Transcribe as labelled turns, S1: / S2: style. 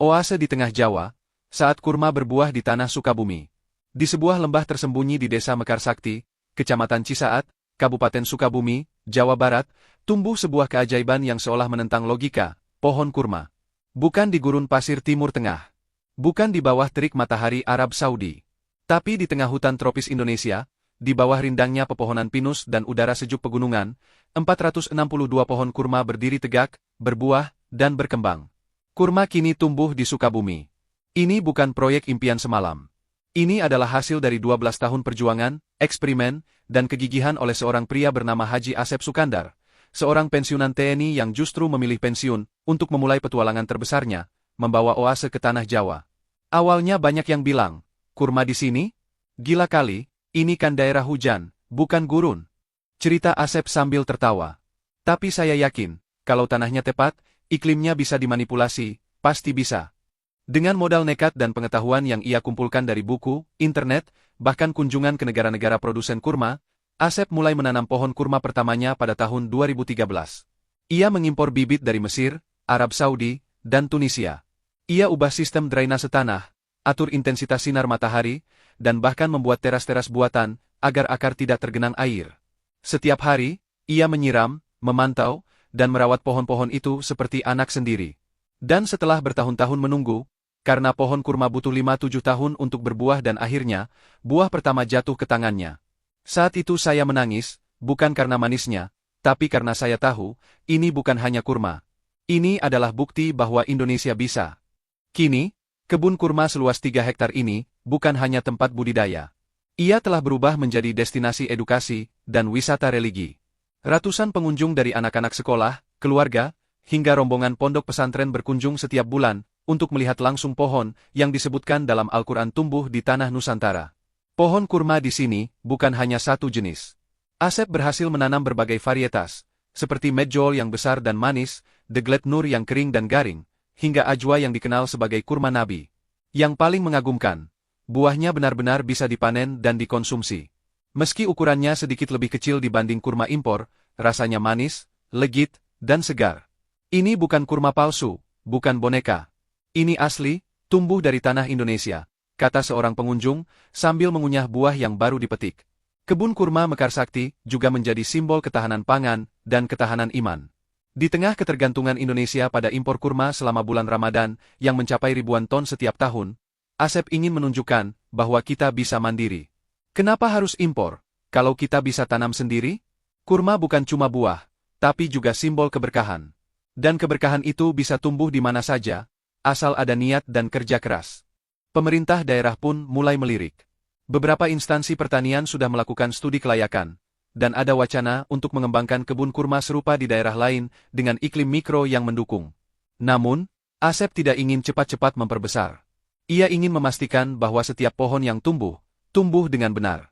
S1: Oase di tengah Jawa, saat kurma berbuah di tanah Sukabumi. Di sebuah lembah tersembunyi di Desa Mekarsakti, Kecamatan Cisaat, Kabupaten Sukabumi, Jawa Barat, tumbuh sebuah keajaiban yang seolah menentang logika, pohon kurma. Bukan di gurun pasir Timur Tengah. Bukan di bawah terik matahari Arab Saudi. Tapi di tengah hutan tropis Indonesia, di bawah rindangnya pepohonan pinus dan udara sejuk pegunungan, 462 pohon kurma berdiri tegak, berbuah, dan berkembang. Kurma kini tumbuh di Sukabumi. Ini bukan proyek impian semalam. Ini adalah hasil dari 12 tahun perjuangan, eksperimen, dan kegigihan oleh seorang pria bernama Haji Asep Sukandar, seorang pensiunan TNI yang justru memilih pensiun untuk memulai petualangan terbesarnya, membawa oase ke tanah Jawa. Awalnya banyak yang bilang, kurma di sini? Gila kali, ini kan daerah hujan, bukan gurun. Cerita Asep sambil tertawa. Tapi saya yakin, kalau tanahnya tepat, iklimnya bisa dimanipulasi, pasti bisa. Dengan modal nekat dan pengetahuan yang ia kumpulkan dari buku, internet, bahkan kunjungan ke negara-negara produsen kurma, Asep mulai menanam pohon kurma pertamanya pada tahun 2013. Ia mengimpor bibit dari Mesir, Arab Saudi, dan Tunisia. Ia ubah sistem drainase tanah, atur intensitas sinar matahari, dan bahkan membuat teras-teras buatan, agar akar tidak tergenang air. Setiap hari, ia menyiram, memantau, dan merawat pohon-pohon itu seperti anak sendiri. Dan setelah bertahun-tahun menunggu, karena pohon kurma butuh 5-7 tahun untuk berbuah dan akhirnya, buah pertama jatuh ke tangannya. Saat itu saya menangis, bukan karena manisnya, tapi karena saya tahu, ini bukan hanya kurma. Ini adalah bukti bahwa Indonesia bisa. Kini, kebun kurma seluas 3 hektar ini, bukan hanya tempat budidaya. Ia telah berubah menjadi destinasi edukasi dan wisata religi. Ratusan pengunjung dari anak-anak sekolah, keluarga, hingga rombongan pondok pesantren berkunjung setiap bulan, untuk melihat langsung pohon yang disebutkan dalam Al-Quran tumbuh di tanah Nusantara. Pohon kurma di sini, bukan hanya satu jenis. Asep berhasil menanam berbagai varietas, seperti medjool yang besar dan manis, deglet nur yang kering dan garing, hingga ajwa yang dikenal sebagai kurma nabi. Yang paling mengagumkan, buahnya benar-benar bisa dipanen dan dikonsumsi. Meski ukurannya sedikit lebih kecil dibanding kurma impor, rasanya manis, legit, dan segar. Ini bukan kurma palsu, bukan boneka. Ini asli, tumbuh dari tanah Indonesia, kata seorang pengunjung, sambil mengunyah buah yang baru dipetik. Kebun kurma Mekarsakti juga menjadi simbol ketahanan pangan dan ketahanan iman. Di tengah ketergantungan Indonesia pada impor kurma selama bulan Ramadan yang mencapai ribuan ton setiap tahun, Asep ingin menunjukkan bahwa kita bisa mandiri. Kenapa harus impor, kalau kita bisa tanam sendiri? Kurma bukan cuma buah, tapi juga simbol keberkahan. Dan keberkahan itu bisa tumbuh di mana saja, asal ada niat dan kerja keras. Pemerintah daerah pun mulai melirik. Beberapa instansi pertanian sudah melakukan studi kelayakan, dan ada wacana untuk mengembangkan kebun kurma serupa di daerah lain dengan iklim mikro yang mendukung. Namun, Asep tidak ingin cepat-cepat memperbesar. Ia ingin memastikan bahwa setiap pohon yang tumbuh dengan benar.